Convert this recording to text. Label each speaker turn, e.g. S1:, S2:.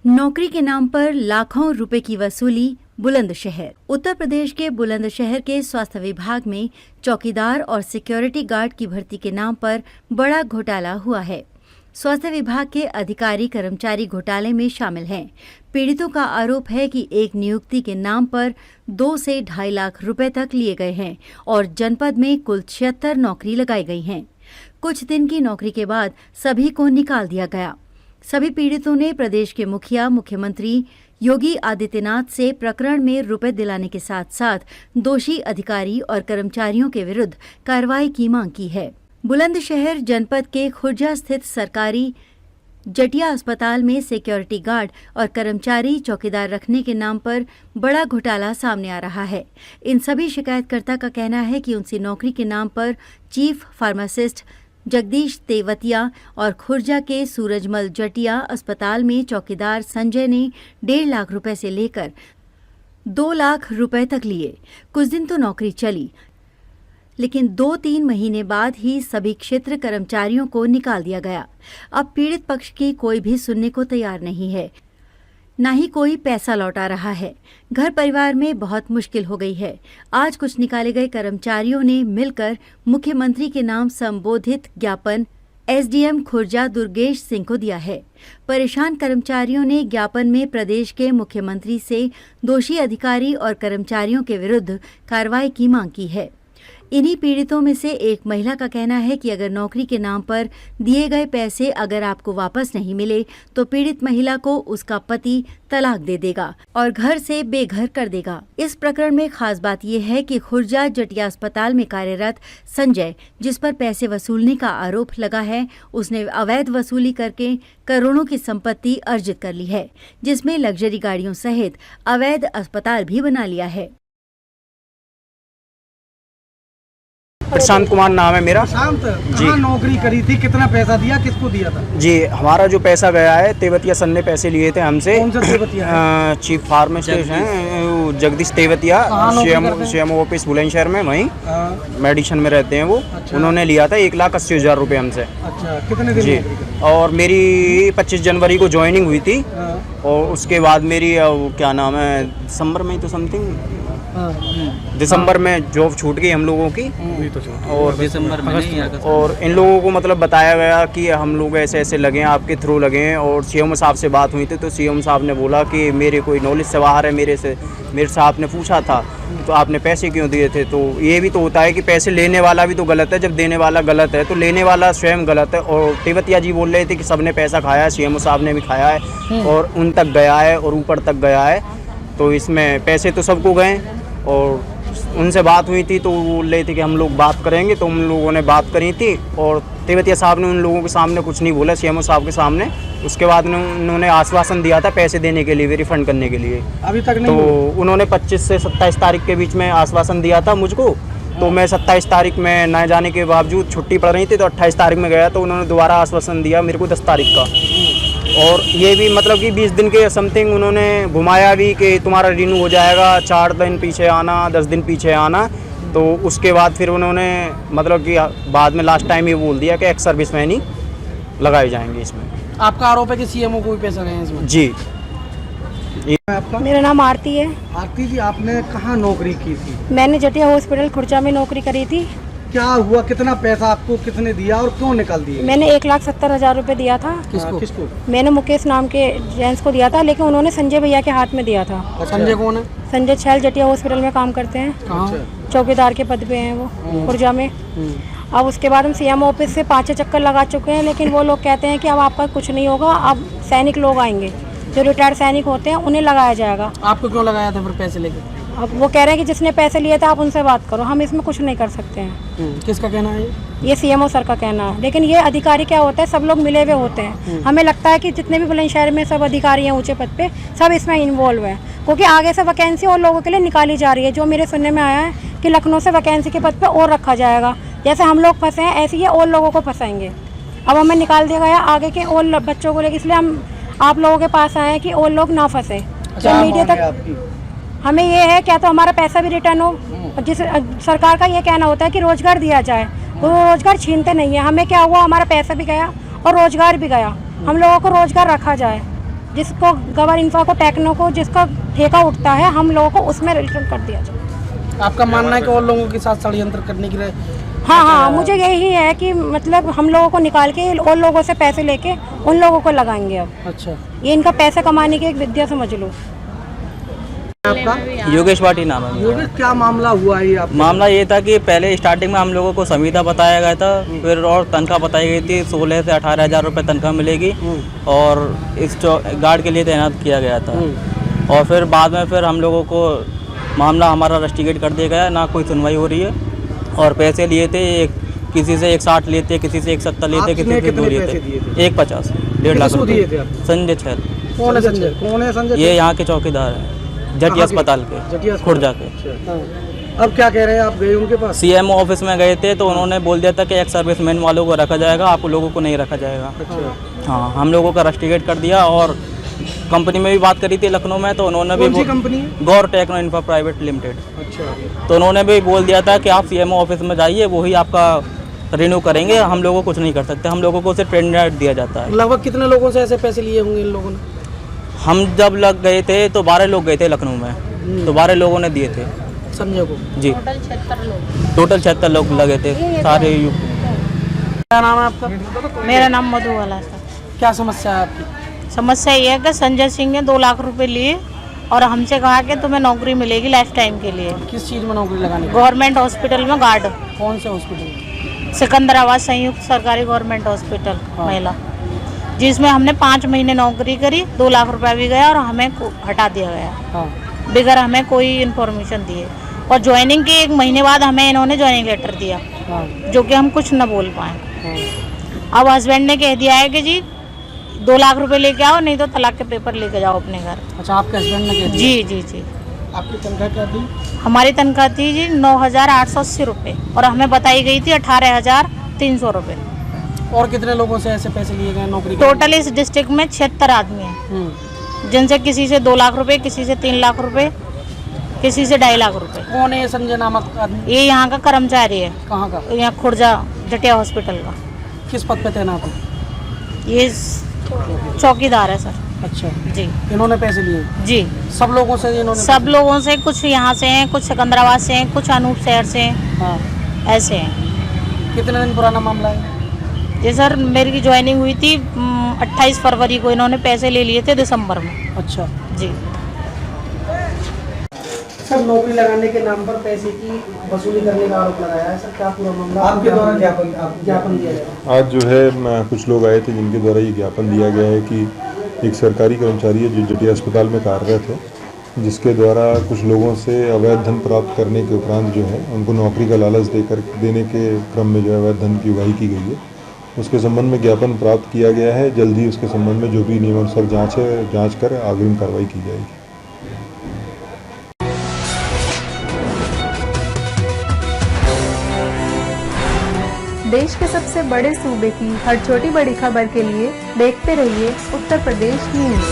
S1: नौकरी के नाम पर लाखों रुपए की वसूली बुलंदशहर। उत्तर प्रदेश के बुलंदशहर के स्वास्थ्य विभाग में चौकीदार और सिक्योरिटी गार्ड की भर्ती के नाम पर बड़ा घोटाला हुआ है। स्वास्थ्य विभाग के अधिकारी कर्मचारी घोटाले में शामिल हैं। पीड़ितों का आरोप है कि एक नियुक्ति के नाम पर 2 से 2.5 लाख रुपए तक लिए गए हैं और जनपद में कुल 76 नौकरी लगाई गई हैं। कुछ दिन की नौकरी के बाद सभी को निकाल दिया गया। सभी पीड़ितों ने प्रदेश के मुख्यमंत्री योगी आदित्यनाथ से प्रकरण में रुपए दिलाने के साथ साथ दोषी अधिकारी और कर्मचारियों के विरुद्ध कार्रवाई की मांग की है। बुलंदशहर जनपद के खुर्जा स्थित सरकारी जटिया अस्पताल में सिक्योरिटी गार्ड और कर्मचारी चौकीदार रखने के नाम पर बड़ा घोटाला सामने आ रहा है। इन सभी शिकायतकर्ता का कहना है कि उनसे नौकरी के नाम पर चीफ फार्मासिस्ट जगदीश तेवतिया और खुर्जा के सूरजमल जटिया अस्पताल में चौकीदार संजय ने 1.5 लाख रुपए से लेकर 2 लाख रुपए तक लिए। कुछ दिन तो नौकरी चली, लेकिन 2-3 महीने बाद ही सभी क्षेत्र कर्मचारियों को निकाल दिया गया। अब पीड़ित पक्ष की कोई भी सुनने को तैयार नहीं है, न ही कोई पैसा लौटा रहा है। घर परिवार में बहुत मुश्किल हो गई है। आज कुछ निकाले गए कर्मचारियों ने मिलकर मुख्यमंत्री के नाम संबोधित ज्ञापन एसडीएम खुर्जा दुर्गेश सिंह को दिया है। परेशान कर्मचारियों ने ज्ञापन में प्रदेश के मुख्यमंत्री से दोषी अधिकारी और कर्मचारियों के विरुद्ध कार्रवाई की मांग की है। इन्हीं पीड़ितों में से एक महिला का कहना है कि अगर नौकरी के नाम पर दिए गए पैसे अगर आपको वापस नहीं मिले तो पीड़ित महिला को उसका पति तलाक दे देगा और घर से बेघर कर देगा। इस प्रकरण में खास बात यह है कि खुर्जा जटिया अस्पताल में कार्यरत संजय, जिस पर पैसे वसूलने का आरोप लगा है, उसने अवैध वसूली करके करोड़ों की संपत्ति अर्जित कर ली है, जिसमें लग्जरी गाड़ियों सहित अवैध अस्पताल भी बना लिया है।
S2: प्रशांत कुमार नाम है मेरा।
S3: प्रशांत,
S2: जी,
S3: कहाँ नौकरी करी थी, कितना पैसा दिया, किसको दिया था?
S2: जी, हमारा जो पैसा गया है, तेवतिया सर ने पैसे लिए थे हमसे।
S3: कौन सा तेवतिया है?
S2: चीफ फार्मासिस्ट हैं जगदीश तेवतिया, सीएम ऑफिस बुलंदशहर में, वहीं मेडिसिन में रहते हैं वो।
S3: अच्छा।
S2: उन्होंने लिया था 1,80,000 रुपये हमसे।
S3: अच्छा, कितने दिन
S2: जी, और मेरी 25 जनवरी को ज्वाइनिंग हुई थी और उसके बाद मेरी क्या नाम है, दिसंबर में तो समथिंग दिसंबर में जॉब छूट गई हम लोगों की। और
S4: दिसंबर में नहीं,
S2: और इन लोगों को मतलब बताया गया कि हम लोग ऐसे ऐसे लगे हैं, आपके थ्रू लगे हैं। और सीएम साहब से बात हुई थी तो सीएम साहब ने बोला कि मेरे कोई नॉलेज से बाहर है। मेरे से आपने पूछा था तो आपने पैसे क्यों दिए थे। तो ये भी तो होता है कि पैसे लेने वाला भी तो गलत है, जब देने वाला गलत है तो लेने वाला स्वयं गलत है। और तेवतिया जी बोल रहे थे कि सबने पैसा खाया है, सीएम साहब ने भी खाया है और उन तक गया है और ऊपर तक गया है। तो इसमें पैसे तो सबको गए। और उनसे बात हुई थी तो वो बोल रहे थे कि हम लोग बात करेंगे, तो उन लोगों ने बात करी थी और तेवतिया साहब ने उन लोगों के सामने कुछ नहीं बोला, सीएमओ साहब के सामने। उसके बाद उन्होंने आश्वासन दिया था पैसे देने के लिए, रिफंड करने के लिए।
S3: अभी तक नहीं?
S2: तो उन्होंने 25 से 27 तारीख के बीच में आश्वासन दिया था मुझको। तो मैं 27 तारीख में न जाने के बावजूद छुट्टी पड़ रही थी तो 28 तारीख में गया तो उन्होंने दोबारा आश्वासन दिया मेरे को 10 तारीख का। और ये भी मतलब कि 20 दिन के समथिंग उन्होंने घुमाया भी कि तुम्हारा रिन्यू हो जाएगा, 4 दिन पीछे आना, 10 दिन पीछे आना। तो उसके बाद फिर उन्होंने मतलब कि बाद में लास्ट टाइम ये बोल दिया कि एक्स सर्विसमैन ही लगाए जाएंगे इसमें।
S3: आपका आरोप है कि सीएमओ को भी पैसा गए हैं इसमें?
S2: जी।
S3: आपका?
S5: मेरा नाम आरती है।
S3: आरती जी, आपने कहाँ नौकरी की थी?
S5: मैंने जटिया हॉस्पिटल खुर्जा में नौकरी करी थी।
S3: क्या हुआ, कितना पैसा आपको किसने दिया और क्यों निकाल दिए?
S5: मैंने 1,70,000 रुपये दिया था।
S3: किसको?
S5: मैंने मुकेश नाम के जेंट्स को दिया था, लेकिन उन्होंने संजय भैया के हाथ में दिया था।
S3: संजय कौन है?
S5: संजय छैल जटिया हॉस्पिटल में काम करते हैं।
S3: अच्छा।
S5: चौकीदार के पद पे हैं वो खुर्जा में। अब उसके बाद हम सीएम ऑफिस से 5 चक्कर लगा चुके हैं, लेकिन वो लोग कहते हैं कि अब आपका कुछ नहीं होगा, अब सैनिक लोग आएंगे, जो रिटायर्ड सैनिक होते हैं उन्हें लगाया जाएगा।
S3: आपको क्यों लगाया था फिर पैसे लेके?
S5: अब वो कह रहे हैं कि जिसने पैसे लिए थे आप उनसे बात करो, हम इसमें कुछ नहीं कर सकते हैं।
S3: किसका कहना है
S5: ये सीएमओ सर का कहना है। लेकिन ये अधिकारी क्या होता है, सब लोग मिले हुए होते हैं। हमें लगता है कि जितने भी बुलंदशहर में सब अधिकारी हैं ऊंचे पद पे, सब इसमें इन्वॉल्व हैं, क्योंकि आगे से वैकेंसी और लोगों के लिए निकाली जा रही है। जो मेरे सुनने में आया है कि लखनऊ से वैकेंसी के पद पे और रखा जाएगा। जैसे हम लोग फंसे हैं ऐसे ही और लोगों को फंसाएंगे। अब हमें निकाल दिया गया आगे के और बच्चों को लेकर, इसलिए हम आप लोगों के पास आए हैं कि और लोग ना फंसे। मीडिया तक हमें ये है क्या तो हमारा पैसा भी रिटर्न हो। जिस सरकार का ये कहना होता है कि रोजगार दिया जाए, वो रोजगार छीनते नहीं है। हमें क्या हुआ, हमारा पैसा भी गया और रोजगार भी गया। हम लोगों को रोजगार रखा जाए। जिसको गवर इंफ्रा को, टेक्नो को, जिसका ठेका उठता है, हम लोगों को उसमें रिटर्न कर दिया जाए।
S3: आपका मानना है कि और लोगों के साथ षड्यंत्र करने के लिए?
S5: हाँ, मुझे यही है कि मतलब हम लोगों को निकाल के और लोगों से पैसे लेके उन लोगों को लगाएंगे। अब
S3: अच्छा,
S5: ये इनका पैसे कमाने की एक विद्या समझ लो।
S3: आपका
S4: योगेश भाटी नाम है।
S3: योगेश, क्या मामला हुआ है आप?
S4: मामला ये था कि पहले स्टार्टिंग में हम लोगों को संविदा बताया गया था, फिर और तनख्वाह बताई गई थी 16 से 18,000 रुपये तनख्वाह मिलेगी और इस गार्ड के लिए तैनात किया गया था। और फिर बाद में फिर हम लोगों को मामला हमारा रस्टिकेट कर दिया गया, ना कोई सुनवाई हो रही है। और पैसे लिए थे, किसी से 160 लेते, किसी से 170 लेते, किसी से 2 लेते, 150, 1.5 लाख रुपये। संजय छल।
S3: कौन है संजय? कौन है संजय?
S4: ये यहाँ के चौकीदार हैं, जटिया अस्पताल के, खुर्जा के।
S3: अब क्या कह रहे हैं, आप गए उनके पास?
S4: सीएमओ ऑफिस में गए थे तो उन्होंने बोल दिया था कि एक्स सर्विसमैन वालों को रखा जाएगा, आप लोगों को नहीं रखा जाएगा। हाँ, हम लोगों का रस्टिकेट कर दिया। और कंपनी में भी बात करी थी लखनऊ में, तो उन्होंने भी
S3: कंपनी?
S4: गौर टेक्नो इंफ्रा प्राइवेट लिमिटेड।
S3: अच्छा,
S4: तो उन्होंने भी बोल दिया था कि आप सीएमओ ऑफिस में जाइए, वही आपका रिन्यू करेंगे, हम लोगों को कुछ नहीं कर सकते, हम लोगों को सिर्फ टेंडर दिया जाता है।
S3: लगभग कितने लोगों से ऐसे पैसे लिए होंगे इन लोगों ने?
S4: हम जब लग गए थे तो 12 लोग गए थे लखनऊ में, तो 12 लोगों ने दिए थे
S3: संजय को
S4: जी। टोटल 76 लोग लगे थे सारे।
S3: क्या नाम है आपका?
S6: मेरा नाम मधुबाला है सर।
S3: क्या समस्या है आपकी?
S6: समस्या ये है कि संजय सिंह ने 2 लाख रुपए लिए और हमसे कहा कि तुम्हें नौकरी मिलेगी लाइफ टाइम के लिए।
S3: किस चीज़ में नौकरी लगाने की?
S6: गवर्नमेंट हॉस्पिटल में गार्ड।
S3: कौन से हॉस्पिटल?
S6: सिकंदराबाद संयुक्त सरकारी गवर्नमेंट हॉस्पिटल महिला, जिसमें हमने 5 महीने नौकरी करी, 2 लाख रुपया भी गया और हमें हटा दिया गया।
S3: हाँ,
S6: बगैर हमें कोई इन्फॉर्मेशन दिए। और ज्वाइनिंग के 1 महीने बाद हमें इन्होंने ज्वाइनिंग लेटर दिया,
S3: हाँ,
S6: जो कि हम कुछ न बोल पाए।
S3: हाँ।
S6: अब हस्बैंड ने कह दिया है कि जी 2 लाख रुपए लेके आओ, नहीं तो तलाक के पेपर लेके जाओ अपने घर।
S3: अच्छा, आपके हस्बैंड ने कह दिया?
S6: जी जी जी।
S3: आपकी तनख्वाह क्या थी?
S6: हमारी तनख्वाह थी जी 9,880 रुपये और हमें बताई गई थी 18,300 रुपये।
S3: और कितने लोगों से ऐसे पैसे लिए गए नौकरी के?
S6: टोटल इस डिस्ट्रिक्ट में 76 आदमी हैं, जिनसे किसी से 2 लाख रुपए, किसी से 3 लाख रुपए, किसी से 2.5 लाख रुपए।
S3: कौन है ये संजय नामक आदमी?
S6: ये यहाँ का कर्मचारी है,
S3: कहाँ का?
S6: यहाँ खुर्जा जटिया हॉस्पिटल का।
S3: किस पद पे तैनात है?
S6: ये चौकीदार है सर।
S3: अच्छा
S6: जी।
S3: इन्होंने पैसे लिए?
S6: जी,
S3: सब लोगों से इन्होंने?
S6: सब लोगों से, कुछ यहाँ से हैं, कुछ सिकंदराबाद से हैं, कुछ अनूप शहर से हैं,
S3: हाँ।
S6: ऐसे हैं।
S3: कितने दिन पुराना मामला है
S6: ये सर? मेरी ज्वाइनिंग हुई थी 28 फरवरी को, इन्होंने पैसे ले लिए थे दिसंबर में।
S3: अच्छा
S6: जी।
S3: सर, नौकरी लगाने के नाम पर पैसे की वसूली करने का आरोप लगाया है सर, क्या पूरा मामला? आपके द्वारा ज्ञापन दिया गया?
S7: आज जो है कुछ लोग आए थे जिनके द्वारा ये ज्ञापन दिया गया है कि एक सरकारी कर्मचारी है जो जटिया अस्पताल में कार्यरत है, जिसके द्वारा कुछ लोगों से अवैध धन प्राप्त करने के उपरांत जो है उनको नौकरी का लालच देने के क्रम में जो है अवैध धन की उगाही की गई है। उसके संबंध में ज्ञापन प्राप्त किया गया है। जल्दी उसके संबंध में जो भी नियमानुसार जाँच कर अग्रिम कार्रवाई की जाएगी।
S8: देश के सबसे बड़े सूबे की हर छोटी बड़ी खबर के लिए देखते रहिए उत्तर प्रदेश न्यूज़।